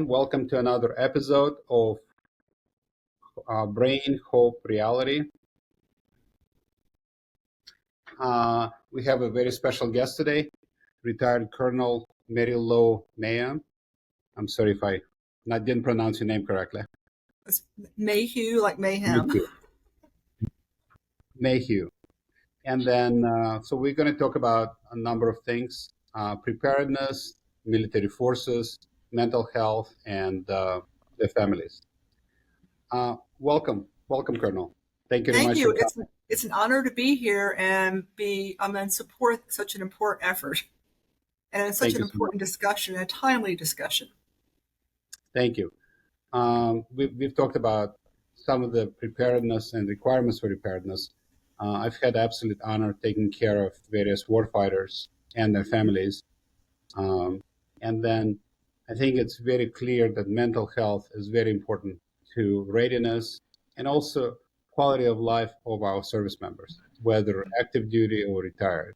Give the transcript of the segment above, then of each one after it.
Welcome to another episode of Brain, Hope, Reality. We have a very special guest today, retired Colonel Mary Lowe Mayhugh. I'm sorry if I didn't pronounce your name correctly. It's Mayhugh, like mayhem. Mayhugh. And then, so we're going to talk about a number of things, preparedness, military forces, mental health, and their families. Welcome, Colonel. Thank you very Thank much you. for coming. It's an honor to be here and support such an important effort and such an important discussion, a timely discussion. Thank you. We've talked about some of the preparedness and requirements for preparedness. I've had the absolute honor of taking care of various warfighters and their families. And then I think it's very clear that mental health is very important to readiness and also quality of life of our service members, whether active duty or retired.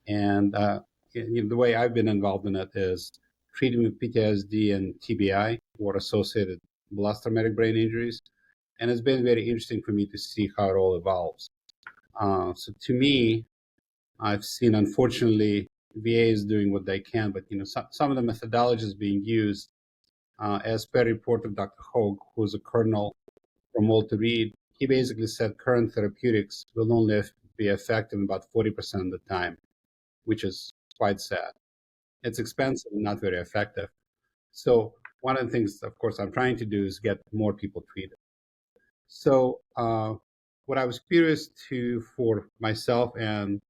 And the way I've been involved in it is treating with PTSD and TBI or associated blast traumatic brain injuries. And it's been very interesting for me to see how it all evolves. So to me, I've seen, unfortunately, VA is doing what they can, but some of the methodologies being used, as per report of Dr. Hogue, who's a colonel from Walter Reed, he basically said current therapeutics will only be effective about 40% of the time, which is quite sad. It's expensive and not very effective. So one of the things, of course, I'm trying to do is get more people treated. So what I was curious for myself and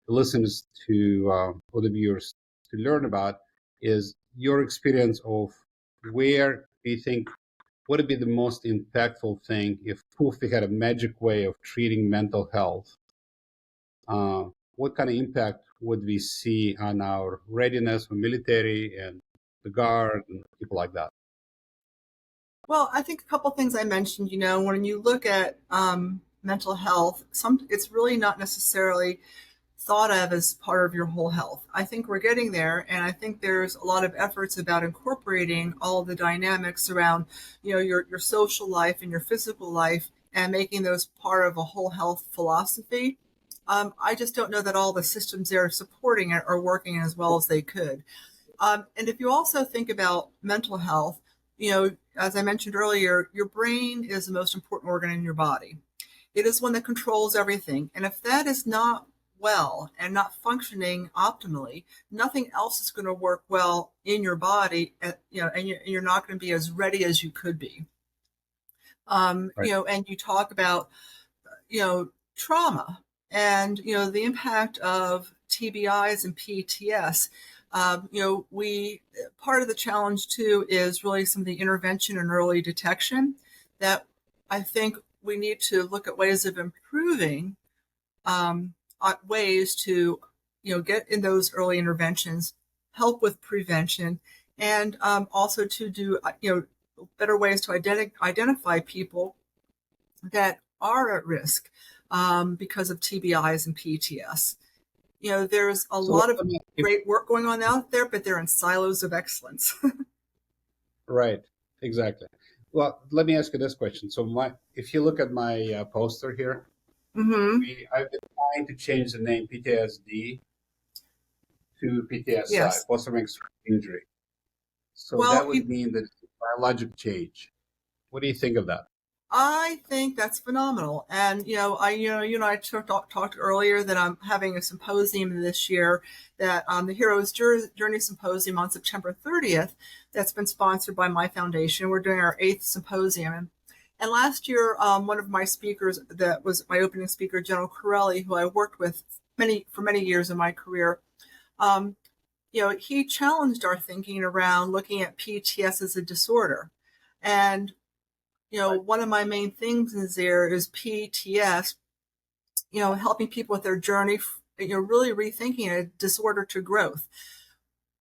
the listeners or the viewers to learn about is your experience of where do you think would it be the most impactful thing if we had a magic way of treating mental health? What kind of impact would we see on our readiness for military and the Guard and people like that? Well, I think a couple of things I mentioned, when you look at mental health, it's really not necessarily thought of as part of your whole health. I think we're getting there, and I think there's a lot of efforts about incorporating all of the dynamics around, your social life and your physical life and making those part of a whole health philosophy. I just don't know that all the systems there supporting it are working as well as they could. And if you also think about mental health, as I mentioned earlier, your brain is the most important organ in your body. It is one that controls everything. And if that is not well and not functioning optimally, nothing else is going to work well in your body, and you're not going to be as ready as you could be. Right. And you talk about, trauma and, the impact of TBIs and PTS. Part of the challenge too is really some of the intervention and early detection that I think we need to look at ways of improving ways to, get in those early interventions, help with prevention, and also to do, better ways to identify people that are at risk because of TBIs and PTS. There's a lot of great work going on out there, but they're in silos of excellence. Right, exactly. Well, let me ask you this question. So if you look at my poster here, I've been trying to change the name PTSD to PTSI, yes. Post-traumatic stress injury. So that would mean that it's a biologic change. What do you think of that? I think that's phenomenal. And, you and I talked earlier that I'm having a symposium this year that the Hero's Journey Symposium on September 30th that's been sponsored by my foundation. We're doing our 8th symposium. And last year, one of my speakers that was my opening speaker, General Corelli, who I worked with for many years in my career, he challenged our thinking around looking at PTS as a disorder. And, one of my main things is PTS, helping people with their journey, really rethinking a disorder to growth.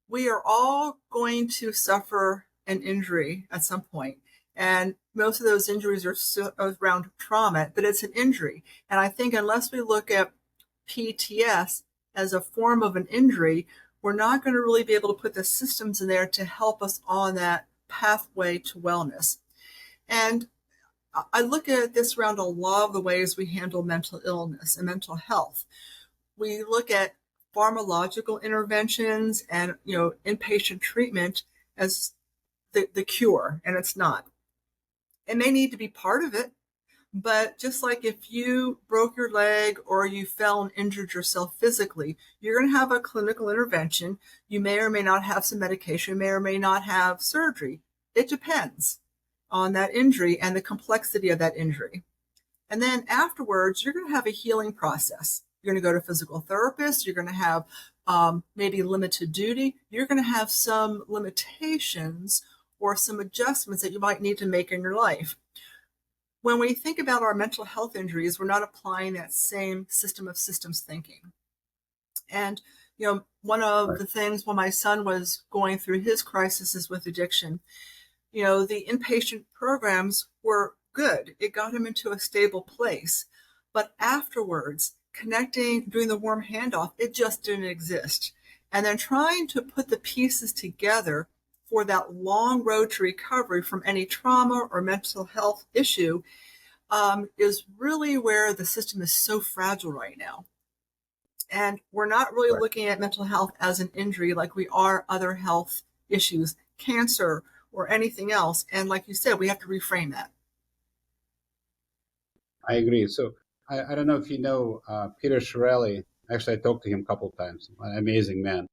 We are all going to suffer an injury at some point. And most of those injuries are around trauma, but it's an injury. And I think unless we look at PTS as a form of an injury, we're not going to really be able to put the systems in there to help us on that pathway to wellness. And I look at this around a lot of the ways we handle mental illness and mental health. We look at pharmacological interventions and, inpatient treatment as the cure, and it's not. It may need to be part of it, but just like if you broke your leg or you fell and injured yourself physically, you're going to have a clinical intervention. You may or may not have some medication, may or may not have surgery. It depends on that injury and the complexity of that injury. And then afterwards, you're going to have a healing process. You're going to go to physical therapists. You're going to have maybe limited duty. You're going to have some limitations or some adjustments that you might need to make in your life. When we think about our mental health injuries, we're not applying that same system of systems thinking. And, one of the things when my son was going through his crises with addiction, the inpatient programs were good. It got him into a stable place. But afterwards, connecting, doing the warm handoff, it just didn't exist. And then trying to put the pieces together for that long road to recovery from any trauma or mental health issue is really where the system is so fragile right now. And we're not really looking at mental health as an injury like we are other health issues, cancer or anything else. And like you said, we have to reframe that. I agree. So I don't know if you know Peter Shirelli. Actually, I talked to him a couple of times. An amazing man.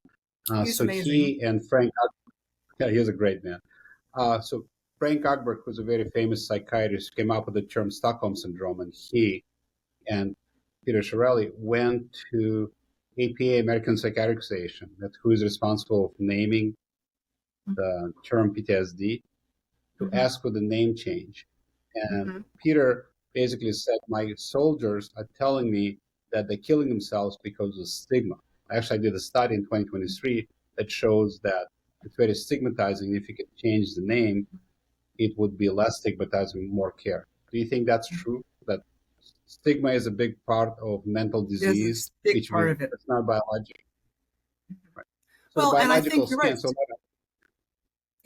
He's so amazing. He and Frank, he's a great man. So Frank Ogberg, who's a very famous psychiatrist, came up with the term Stockholm Syndrome, and he and Peter Shirelli went to APA, American Psychiatric Association, that's who is responsible for naming the term PTSD, to ask for the name change. And Peter basically said, my soldiers are telling me that they're killing themselves because of stigma. Actually, I did a study in 2023 that shows that it's very stigmatizing. If you could change the name, it would be less stigmatizing, more care. Do you think that's true? That stigma is a big part of mental disease? It's a big part of it. It's not biological. Right. So well, and I think you're right. So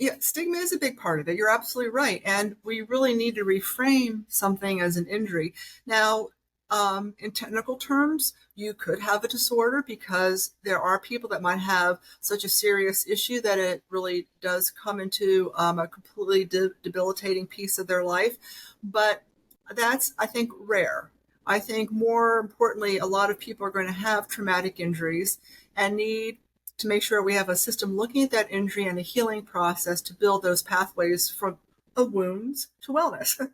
yeah, stigma is a big part of it. You're absolutely right. And we really need to reframe something as an injury. Now, in technical terms, you could have a disorder because there are people that might have such a serious issue that it really does come into a completely debilitating piece of their life. But that's, I think, rare. I think more importantly, a lot of people are going to have traumatic injuries and need to make sure we have a system looking at that injury and the healing process to build those pathways from wounds to wellness.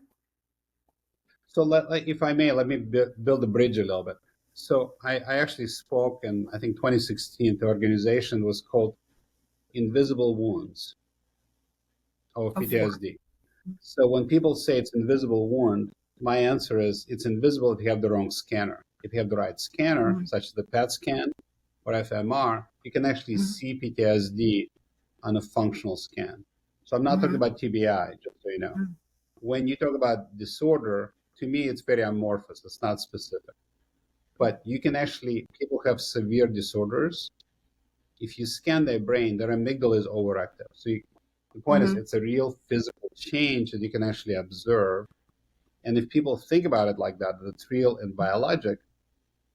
So if I may, let me build a bridge a little bit. So I actually spoke in, I think, 2016. The organization was called Invisible Wounds of PTSD. So when people say it's invisible wound, my answer is it's invisible if you have the wrong scanner. If you have the right scanner, such as the PET scan or fMR, you can actually see PTSD on a functional scan. So I'm not talking about TBI, just so you know. When you talk about disorder, to me, it's very amorphous. It's not specific. But you can actually, people have severe disorders. If you scan their brain, their amygdala is overactive. So the point is, it's a real physical change that you can actually observe. And if people think about it like that it's real and biologic,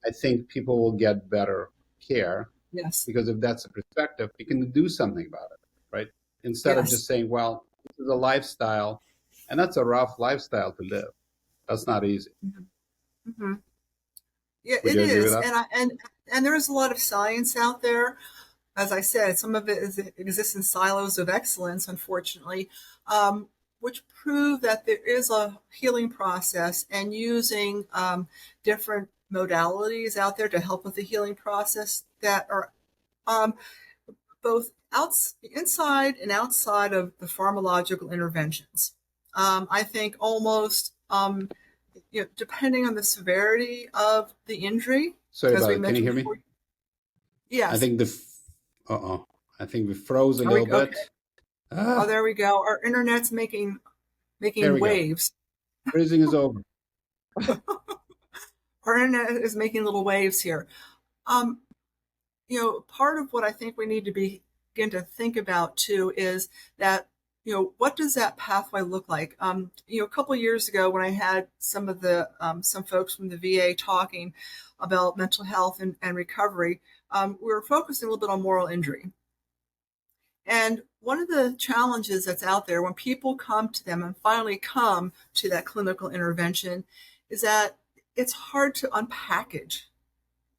I think people will get better care. Yes. Because if that's a perspective, you can do something about it, right? Instead of just saying, well, this is a lifestyle, and that's a rough lifestyle to live. That's not easy. Yeah, it is. And there is a lot of science out there. As I said, some of it exists in silos of excellence, unfortunately, which prove that there is a healing process, and using different modalities out there to help with the healing process that are both inside and outside of the pharmacological interventions. I think almost, depending on the severity of the injury. Sorry about it. Can you hear me? Yes. I think I think we froze a little bit. Oh, there we go. Our internet's making waves. Freezing is over. Our internet is making little waves here. Part of what I think we need to begin to think about too is that, what does that pathway look like? A couple of years ago when I had some of the some folks from the VA talking about mental health and recovery, we were focusing a little bit on moral injury. And one of the challenges that's out there when people come to them and finally come to that clinical intervention is that it's hard to unpackage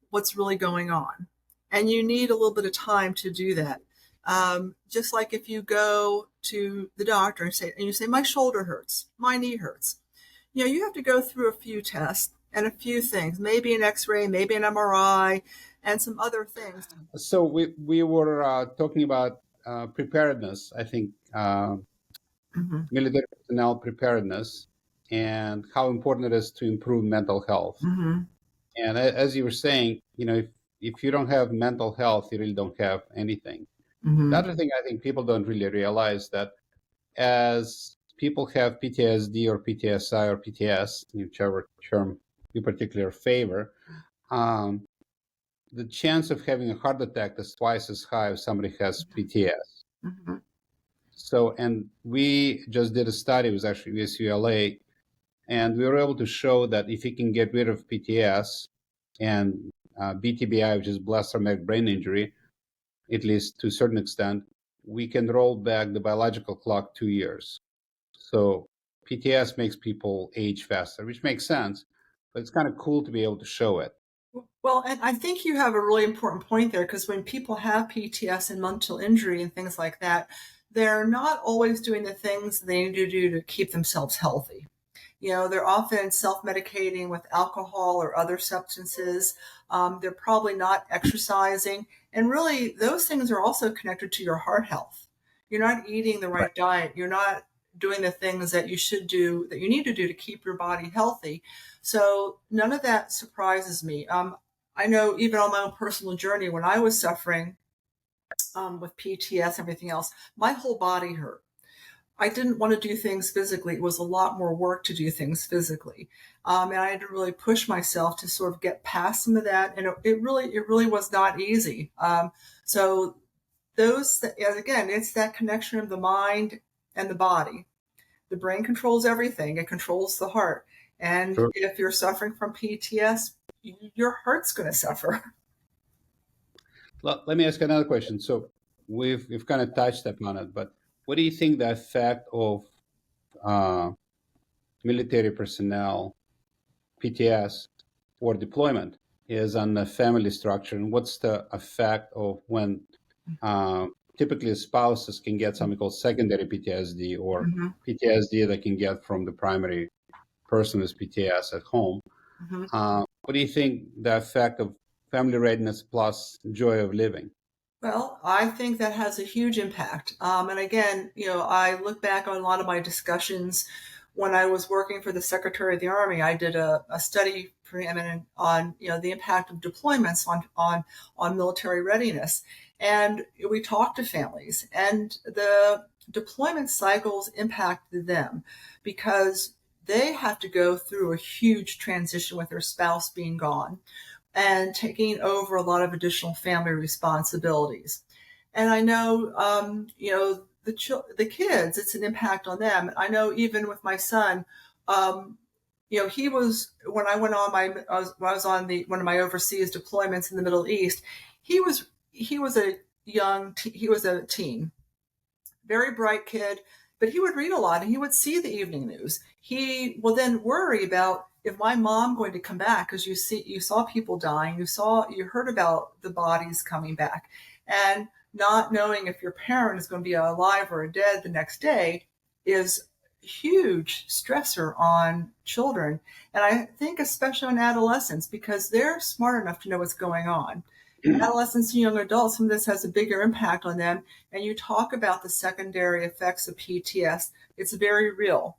what's really going on. And you need a little bit of time to do that. Just like if you go to the doctor and you say, my shoulder hurts, my knee hurts. You have to go through a few tests and a few things, maybe an x-ray, maybe an MRI, and some other things. So we were talking about preparedness, I think, military personnel preparedness, and how important it is to improve mental health. And as you were saying, if you don't have mental health, you really don't have anything. The other thing I think people don't really realize that as people have PTSD or PTSI or PTS, whichever term you particularly favor, the chance of having a heart attack is twice as high if somebody has PTS. So, and we just did a study, it was actually USULA, and we were able to show that if you can get rid of PTS and BTBI, which is blast traumatic brain injury, at least to a certain extent, we can roll back the biological clock 2 years. So PTS makes people age faster, which makes sense, but it's kind of cool to be able to show it. Well, and I think you have a really important point there, because when people have PTS and mental injury and things like that, they're not always doing the things they need to do to keep themselves healthy. They're often self-medicating with alcohol or other substances. They're probably not exercising. And really, those things are also connected to your heart health. You're not eating the right diet. You're not doing the things that you should do, that you need to do to keep your body healthy. So none of that surprises me. I know even on my own personal journey, when I was suffering with PTS and everything else, my whole body hurt. I didn't want to do things physically. It was a lot more work to do things physically. And I had to really push myself to sort of get past some of that. And it really was not easy. So again, it's that connection of the mind and the body. The brain controls everything. It controls the heart. And if you're suffering from PTS, your heart's going to suffer. Let me ask another question. So we've kind of touched upon it, but what do you think the effect of military personnel, PTS, or deployment is on the family structure? And what's the effect of when typically spouses can get something called secondary PTSD or PTSD that can get from the primary person with PTS at home? What do you think the effect of family readiness plus joy of living? Well, I think that has a huge impact. And again, I look back on a lot of my discussions when I was working for the Secretary of the Army. I did a study preeminent on, the impact of deployments on military readiness. And we talked to families, and the deployment cycles impacted them because they have to go through a huge transition with their spouse being gone and taking over a lot of additional family responsibilities. And I know, the kids, it's an impact on them. I know even with my son, he was, when I went on I was on one of my overseas deployments in the Middle East, he was a teen, very bright kid, but he would read a lot and he would see the evening news. He will then worry about, if my mom going to come back, because you saw people dying, you heard about the bodies coming back, and not knowing if your parent is going to be alive or dead the next day is huge stressor on children. And I think especially on adolescents, because they're smart enough to know what's going on. Adolescents and young adults, some of this has a bigger impact on them. And you talk about the secondary effects of PTS. It's very real.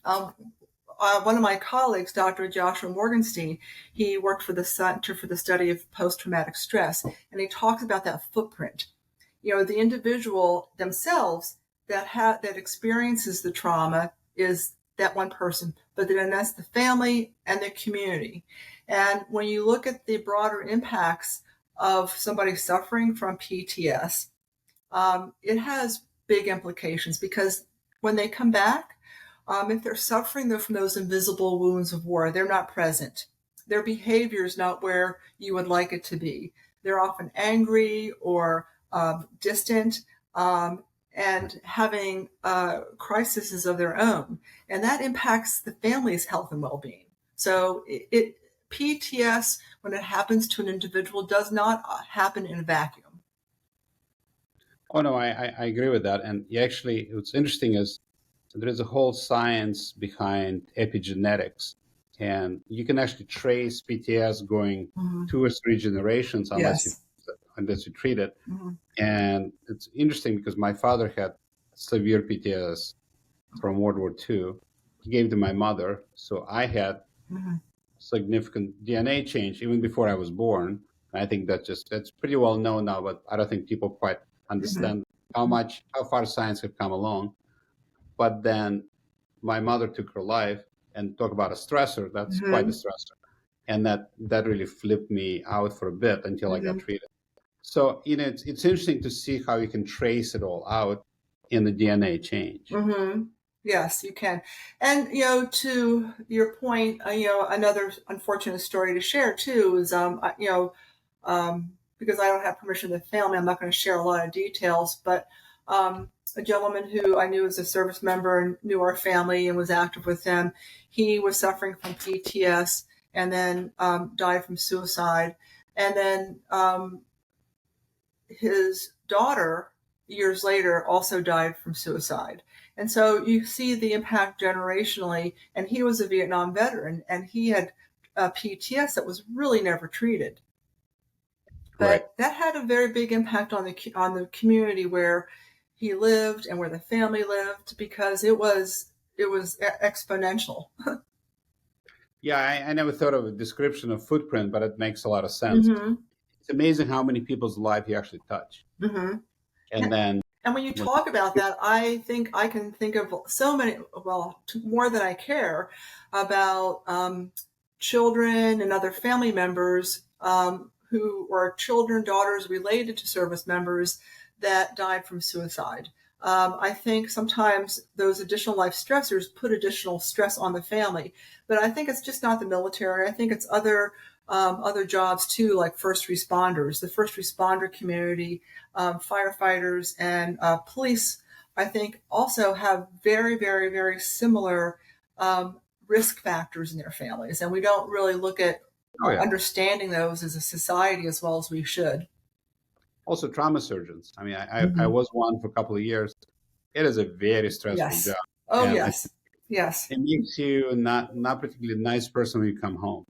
One of my colleagues, Dr. Joshua Morgenstein, he worked for the Center for the Study of Post-Traumatic Stress, and he talks about that footprint. The individual themselves that experiences the trauma is that one person, but then that's the family and the community. And when you look at the broader impacts of somebody suffering from PTS, it has big implications, because when they come back, if they're suffering from those invisible wounds of war, they're not present. Their behavior is not where you would like it to be. They're often angry or distant, and having crises of their own. And that impacts the family's health and well-being. So PTS, when it happens to an individual, does not happen in a vacuum. Oh no, I agree with that. And actually, what's interesting is there is a whole science behind epigenetics, and you can actually trace PTS going Mm-hmm. 2 or 3 generations Yes. unless you treat it. Mm-hmm. And it's interesting because my father had severe PTS from World War II. He gave it to my mother, so I had Mm-hmm. significant DNA change even before I was born. I think that's pretty well known now, but I don't think people quite Mm-hmm. understand how far science have come along. But then my mother took her life, and talk about a stressor. That's quite a Mm-hmm. stressor, and that really flipped me out for a bit until I got Mm-hmm. treated. So it's interesting to see how you can trace it all out in the DNA change. Mm-hmm. Yes, you can. And, to your point, another unfortunate story to share too is, because I don't have permission of the family, I'm not going to share a lot of details, but a gentleman who I knew as a service member and knew our family and was active with them, he was suffering from PTS and then died from suicide. And then his daughter, years later, also died from suicide. And so you see the impact generationally. And he was a Vietnam veteran, and he had PTS that was really never treated. Right. But that had a very big impact on the community where he lived and where the family lived, because it was exponential. Yeah, I never thought of a description of footprint, but it makes a lot of sense. Mm-hmm. It's amazing how many people's life you actually touch. Mm-hmm. And then And when you when talk about that, I think I can think of so many, well, more than I care about children and other family members who were children, daughters related to service members that died from suicide. I think sometimes those additional life stressors put additional stress on the family, but I think it's just not the military. I think it's other jobs too, like first responders, the first responder community, firefighters, and police. I think also have very, very, very similar risk factors in their families, and we don't really look at oh yeah, understanding those as a society as well as we should. also trauma surgeons. I mean, I Mm-hmm. was one for a couple of years. It is a very stressful Yes. job, Oh, and yes. Yes. it makes you not particularly nice person when you come home.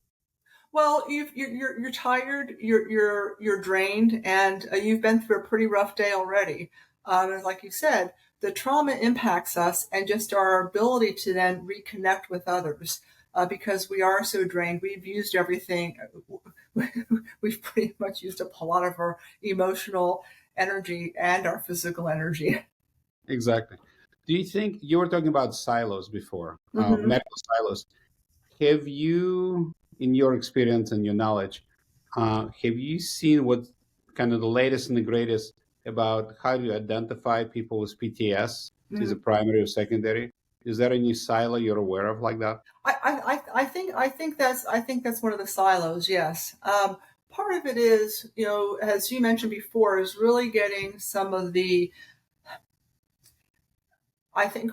Well, you're tired, you're drained, and you've been through a pretty rough day already. And like you said, the trauma impacts us, and just our ability to then reconnect with others, because we are so drained. We've used everything. We've pretty much used up a lot of our emotional energy and our physical energy. Exactly. Do you think you were talking about silos before, Mm-hmm. medical silos? Have you, in your experience and your knowledge, have you seen what kind of the latest and the greatest about how to identify people with PTS? Is it primary or secondary? Is there any silo you're aware of like that? I think that's one of the silos. Yes. Part of it is, as you mentioned before, is really getting some of the. I think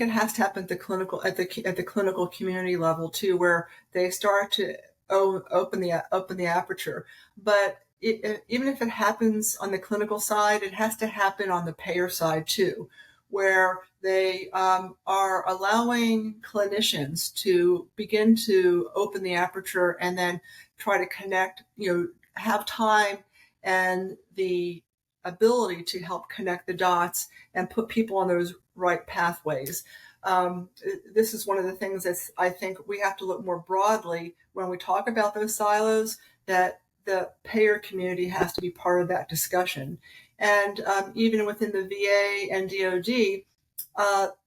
it has to happen at the clinical community level too, where they start to open the aperture. But even if it happens on the clinical side, it has to happen on the payer side too, where they are allowing clinicians to begin to open the aperture and then try to connect, have time and the ability to help connect the dots and put people on those right pathways. This is one of the things that I think we have to look more broadly when we talk about those silos, that the payer community has to be part of that discussion. And even within the VA and DoD,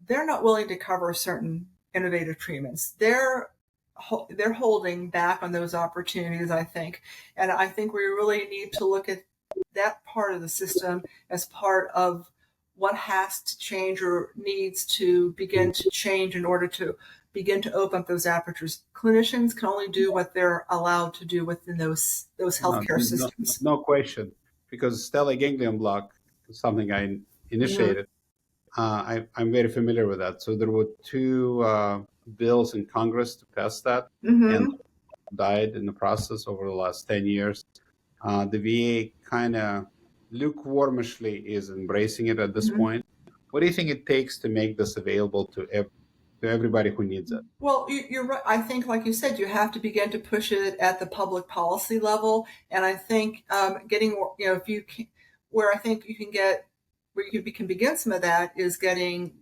they're not willing to cover certain innovative treatments. They're holding back on those opportunities, I think. And I think we really need to look at that part of the system as part of what has to change or needs to begin to change in order to begin to open up those apertures. Clinicians can only do what they're allowed to do within those healthcare systems. No question, because stellate ganglion block is something I Mm-hmm. initiated. I'm very familiar with that. So there were two bills in Congress to pass that, and Mm-hmm. died in the process over the last 10 years. The VA kind of lukewarmishly is embracing it at this Mm-hmm. point. What do you think it takes to make this available to everybody who needs it? Well, you're right. I think, like you said, you have to begin to push it at the public policy level, and I think getting, if you can, where I think you can get, where you can begin some of that is getting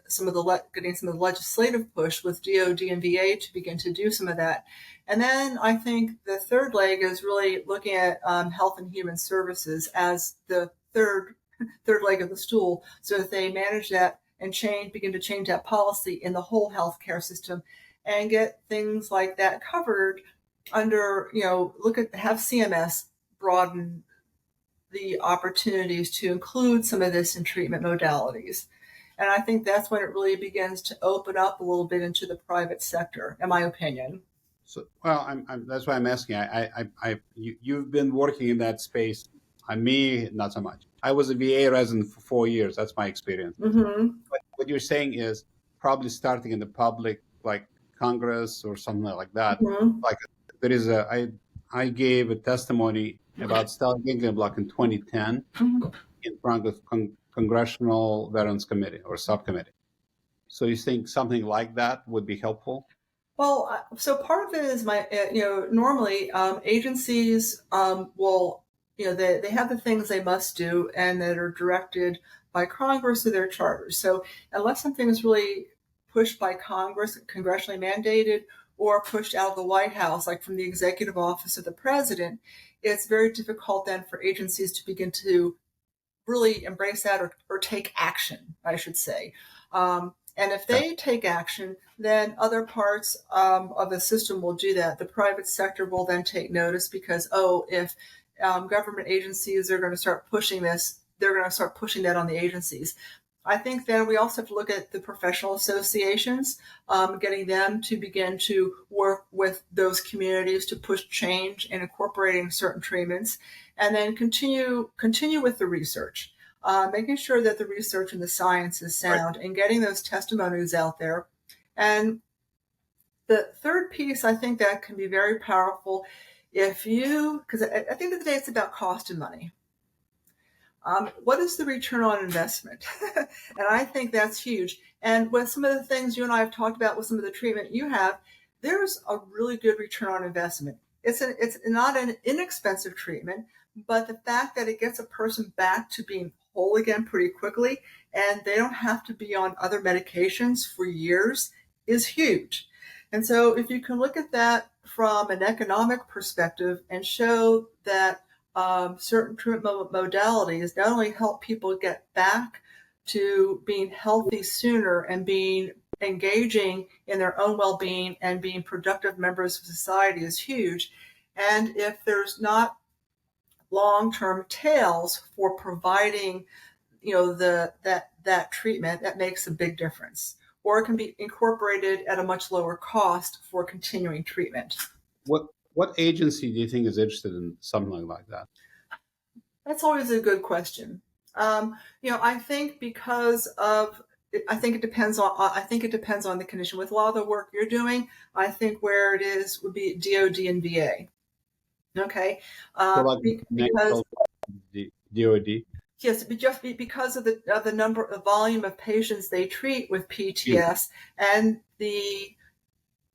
some of the legislative push with DoD and VA to begin to do some of that, and then I think the third leg is really looking at Health and Human Services as the third leg of the stool, so that they manage that and begin to change that policy in the whole healthcare system and get things like that covered under, have CMS broaden the opportunities to include some of this in treatment modalities. And I think that's when it really begins to open up a little bit into the private sector, in my opinion. So, well, that's why I'm asking. You've been working in that space. Me, not so much. I was a VA resident for 4 years. That's my experience. Mm-hmm. But what you're saying is probably starting in the public, like Congress or something like that. Mm-hmm. Like there is I gave a testimony about stellate ganglion block in 2010 Mm-hmm. in front of Congressional Veterans Committee or Subcommittee. So you think something like that would be helpful? Well, so part of it is normally agencies will, they have the things they must do and that are directed by Congress or their charters. So unless something is really pushed by Congress, congressionally mandated, or pushed out of the White House, like from the executive office of the president, it's very difficult then for agencies to begin to really embrace that or take action, I should say. And if they take action, then other parts of the system will do that. The private sector will then take notice because, if government agencies are going to start pushing this, they're going to start pushing that on the agencies. I think then we also have to look at the professional associations, getting them to begin to work with those communities to push change and incorporating certain treatments, and then continue with the research, making sure that the research and the science is sound, and getting those testimonies out there. And the third piece, I think that can be very powerful because at the end of the day, it's about cost and money. What is the return on investment? And I think that's huge. And with some of the things you and I have talked about with some of the treatment you have, there's a really good return on investment. It's not an inexpensive treatment, but the fact that it gets a person back to being whole again pretty quickly and they don't have to be on other medications for years is huge. And so if you can look at that from an economic perspective and show that certain treatment modalities not only help people get back to being healthy sooner and being engaging in their own well-being and being productive members of society is huge. And if there's not long-term tails for providing, that treatment, that makes a big difference. Or it can be incorporated at a much lower cost for continuing treatment. What agency do you think is interested in something like that? That's always a good question. I think I think it depends on the condition. With a lot of the work you're doing, I think where it is would be DoD and VA. Okay, So like because DOD. yes, because of the number, the volume of patients they treat with PTS, and the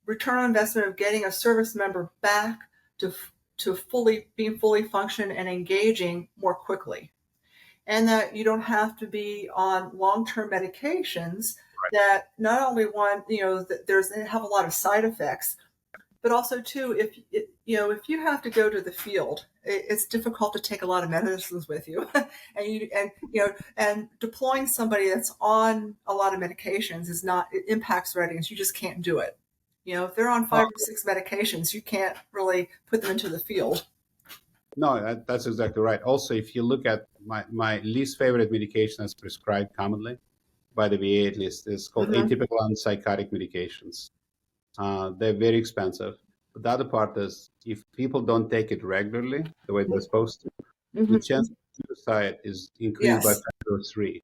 return on investment of getting a service member back to being fully functioning and engaging more quickly, and that you don't have to be on long-term medications that not only that have a lot of side effects, but also too, if you have to go to the field, it's difficult to take a lot of medicines with you, and deploying somebody that's on a lot of medications it impacts readiness. You just can't do it. If they're on 5 or 6 medications, you can't really put them into the field. No, that's exactly right. Also, if you look at my least favorite medication that's prescribed commonly by the VA, at least, is called Mm-hmm. atypical antipsychotic medications. They're very expensive. But the other part is if people don't take it regularly the way they're supposed to, the Mm-hmm. chance of suicide is increased by Yes. factor of three,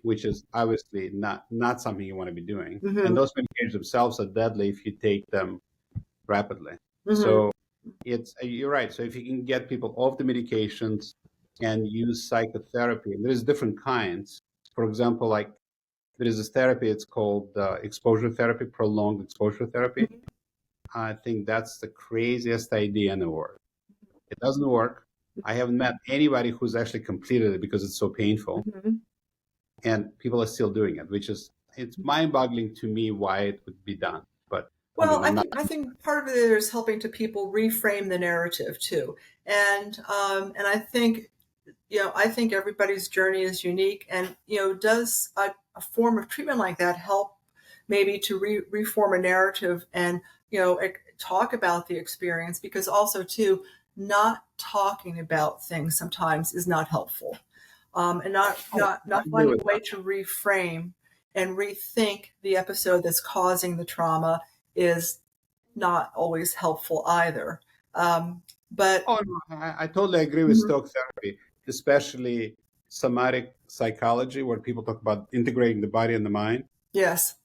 which is obviously not something you want to be doing. And Mm-hmm. those medications themselves are deadly if you take them rapidly. Mm-hmm. So you're right. So if you can get people off the medications and use psychotherapy, there's different kinds. For example, like there is this therapy. It's called exposure therapy, prolonged exposure therapy. I think that's the craziest idea in the world. It doesn't work. I haven't met anybody who's actually completed it because it's so painful, Mm-hmm. and people are still doing it, which is it's mind-boggling to me why it would be done. But I Well, mean, I'm not. I think part of it is helping to people reframe the narrative too, and I think I think everybody's journey is unique, and does a form of treatment like that help maybe to reform a narrative and talk about the experience, because also too not talking about things sometimes is not helpful, and Oh, I not agree finding with a way to reframe and rethink the episode that's causing the trauma is not always helpful either. But Oh, no, I totally agree with Mhm. talk therapy, especially somatic psychology, where people talk about integrating the body and the mind. Yes.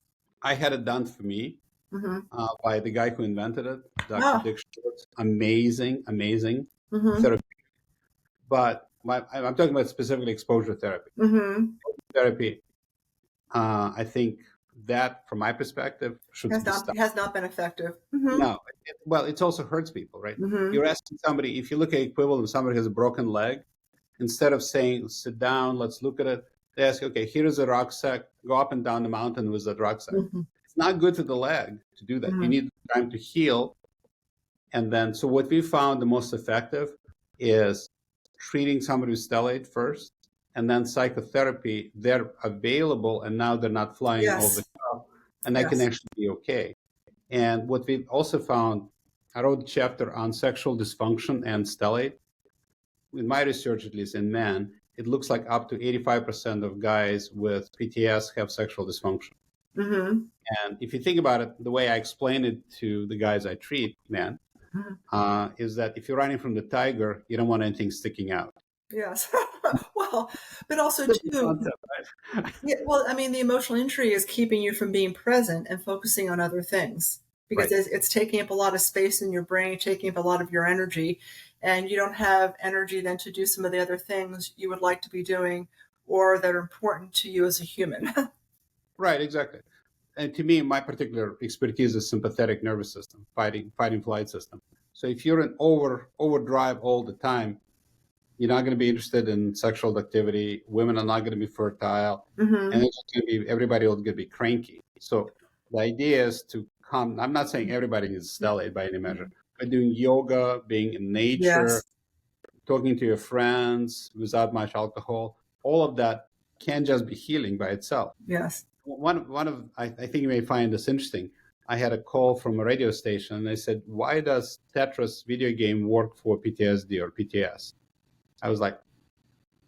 I had it done for me Hmm. by the guy who invented it, Dr. Ah. Dick Schwartz. Amazing, amazing Hmm. therapy. But I'm talking about specifically exposure therapy. Hmm. Therapy, I think that, from my perspective, should be stopped. Has not been effective. Hmm. No, well, it also hurts people, right? Hmm. You're asking somebody, if you look at equivalent, somebody has a broken leg, instead of saying, sit down, let's look at it, they ask, okay, here is a rucksack, go up and down the mountain with that rucksack. Hmm. It's not good for the leg to do that. You Hmm. need time to heal. And then, so what we found the most effective is treating somebody with stellate first, and then psychotherapy. They're available, and now they're not flying over the Yes. top, and that can Yes. actually be okay. And what we've also found, I wrote a chapter on sexual dysfunction and stellate. In my research, at least in men, it looks like up to 85% of guys with PTS have sexual dysfunction. Hmm. And if you think about it, the way I explain it to the guys I treat, men, is that if you're running from the tiger, you don't want anything sticking out. Yes. Well, but also Simple too, concept, right? yeah, well, I mean, the emotional injury is keeping you from being present and focusing on other things, because Right. it's taking up a lot of space in your brain, taking up a lot of your energy, and you don't have energy then to do some of the other things you would like to be doing or that are important to you as a human. Right, exactly. And to me, my particular expertise is sympathetic nervous system, fighting flight system. So if you're in overdrive all the time, you're not going to be interested in sexual activity. Women are not going to be fertile, and Hmm. it's going to be everybody will going to be cranky. So the idea is to come. I'm not saying everybody needs stellate by any measure, but doing yoga, being in nature, Yes. talking to your friends without much alcohol, all of that can just be healing by itself. Yes. One of I think you may find this interesting. I had a call from a radio station, and they said, "Why does Tetris video game work for PTSD or PTS?" I was like,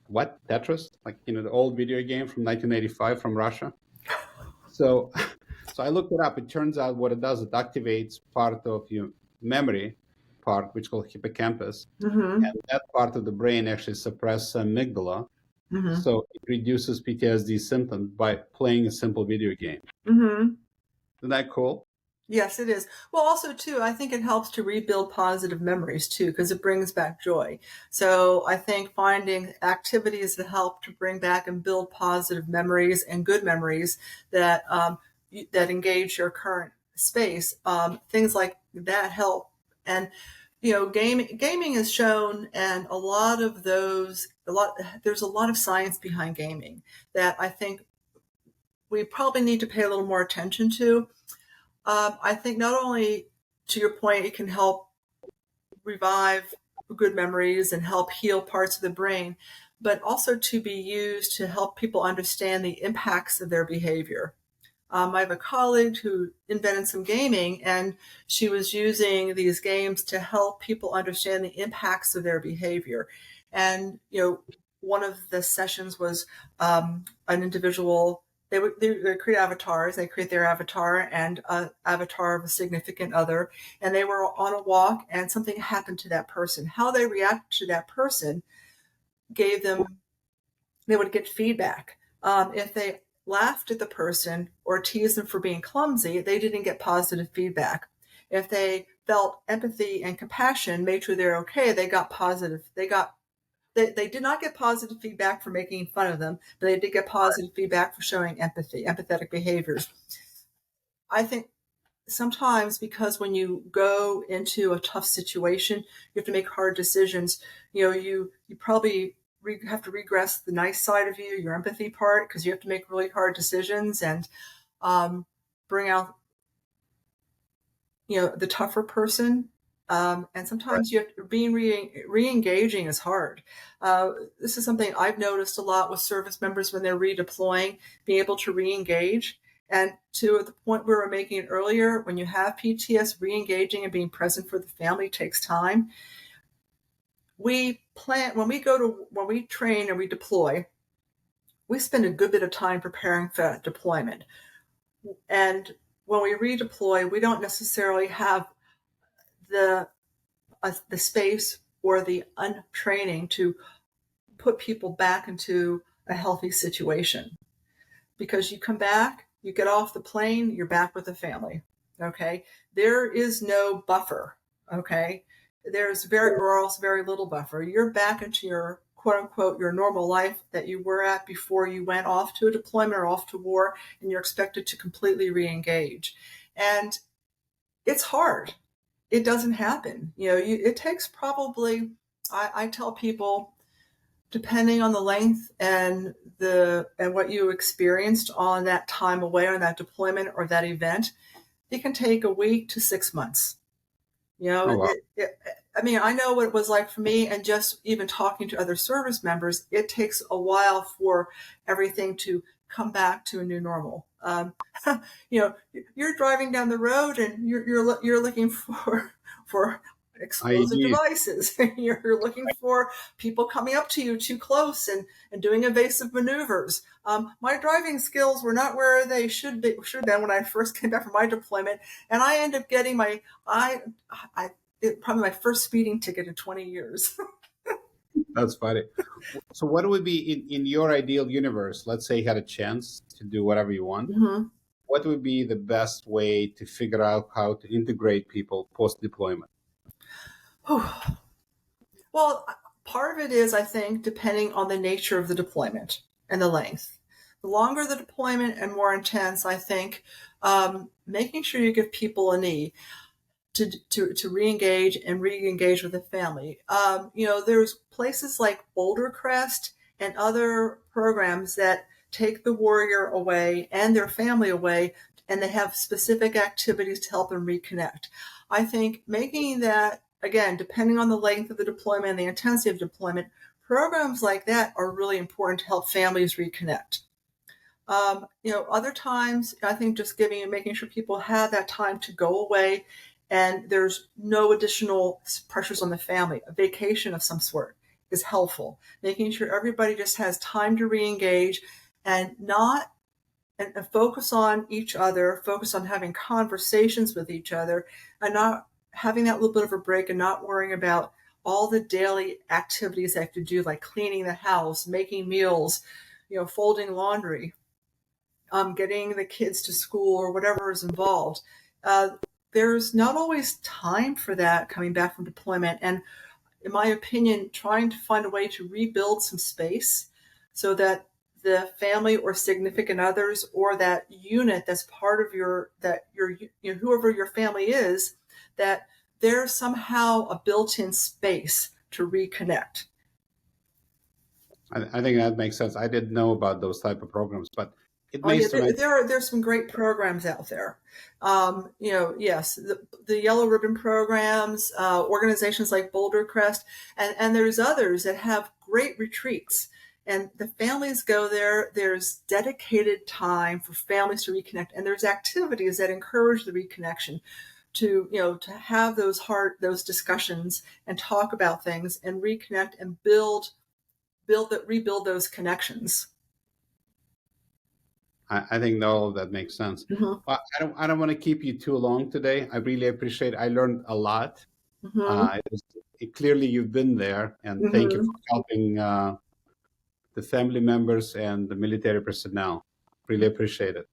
"What, Tetris? Like, the old video game from 1985 from Russia?" So, so I looked it up. It turns out what it does, it activates part of your memory part, which is called hippocampus, Hmm. and that part of the brain actually suppresses amygdala. Hmm. So it reduces PTSD symptoms by playing a simple video game. Hmm. Isn't that cool? Yes, it is. Well, also too, I think it helps to rebuild positive memories too, because it brings back joy. So I think finding activities that help to bring back and build positive memories and good memories that that engage your current space, things like that help. And gaming is shown, and there's a lot of science behind gaming that I think we probably need to pay a little more attention to. I think not only, to your point, it can help revive good memories and help heal parts of the brain, but also to be used to help people understand the impacts of their behavior. I have a colleague who invented some gaming, and she was using these games to help people understand the impacts of their behavior. And, one of the sessions was an individual. They create avatars. They create their avatar and an avatar of a significant other. And they were on a walk, and something happened to that person. How they react to that person gave them, they would get feedback. If they laughed at the person or teased them for being clumsy, they didn't get positive feedback. If they felt empathy and compassion, made sure they're okay, they got positive. They did not get positive feedback for making fun of them, but they did get positive feedback for showing empathy, empathetic behaviors. I think sometimes, because when you go into a tough situation, you have to make hard decisions. You probably have to regress the nice side of you, your empathy part, because you have to make really hard decisions and bring out the tougher person. And sometimes you have to, being re-engaging is hard. This is something I've noticed a lot with service members when they're redeploying, being able to re-engage. And to the point we were making it earlier, when you have PTS, re-engaging and being present for the family takes time. We plan, when we train and we deploy, we spend a good bit of time preparing for deployment. And when we redeploy, we don't necessarily have the space or the untraining to put people back into a healthy situation. Because you come back, you get off the plane, you're back with the family. Okay. There is no buffer. Okay. There's very little buffer. You're back into your quote unquote, your normal life that you were at before you went off to a deployment or off to war, and you're expected to completely re-engage. And it's hard. It doesn't happen. It takes probably, I tell people, depending on the length and what you experienced on that time away, on that deployment or that event, it can take a week to 6 months. Oh, wow. I know what it was like for me, and just even talking to other service members, it takes a while for everything to come back to a new normal. You're driving down the road and you're looking for explosive devices. You're looking for people coming up to you too close and doing evasive maneuvers. My driving skills were not where they should have been when I first came back from my deployment, and I ended up getting probably my first speeding ticket in 20 years. That's funny. So what would be in your ideal universe? Let's say you had a chance to do whatever you want. Mm-hmm. What would be the best way to figure out how to integrate people post-deployment? Well, part of it is, I think, depending on the nature of the deployment and the length. The longer the deployment and more intense, I think, making sure you give people a knee to re-engage and re-engage with the family. There's places like Boulder Crest and other programs that take the warrior away and their family away, and they have specific activities to help them reconnect. I think making that, again, depending on the length of the deployment and the intensity of deployment, programs like that are really important to help families reconnect. Other times, I think just making sure people have that time to go away and there's no additional pressures on the family. A vacation of some sort is helpful. Making sure everybody just has time to re-engage and focus on each other, focus on having conversations with each other, and not having that little bit of a break and not worrying about all the daily activities they have to do, like cleaning the house, making meals, folding laundry, getting the kids to school or whatever is involved. There's not always time for that coming back from deployment. And in my opinion, trying to find a way to rebuild some space so that the family or significant others or that unit that's part of whoever your family is, that there's somehow a built-in space to reconnect. I think that makes sense. I didn't know about those type of programs, but it makes there's some great programs out there. Yes, the Yellow Ribbon programs, organizations like Boulder Crest, and there's others that have great retreats. and the families go there. There's dedicated time for families to reconnect, and there's activities that encourage the reconnection, to to have those discussions and talk about things and reconnect and rebuild those connections. I think all of that makes sense. Mm-hmm. Well, I don't want to keep you too long today. I really appreciate it. I learned a lot. Mm-hmm. Clearly, you've been there, and thank you Mm-hmm. for helping the family members and the military personnel. Really appreciate it.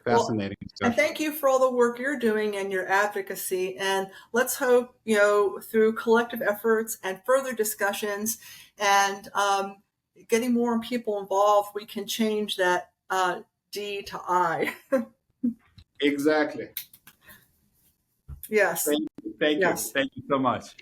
Well, Fascinating and discussion. thank you for all the work you're doing and your advocacy. And let's hope, through collective efforts and further discussions and getting more people involved, we can change that D to I. Exactly. Yes. Thank you. Thank you. Yes. Thank you so much.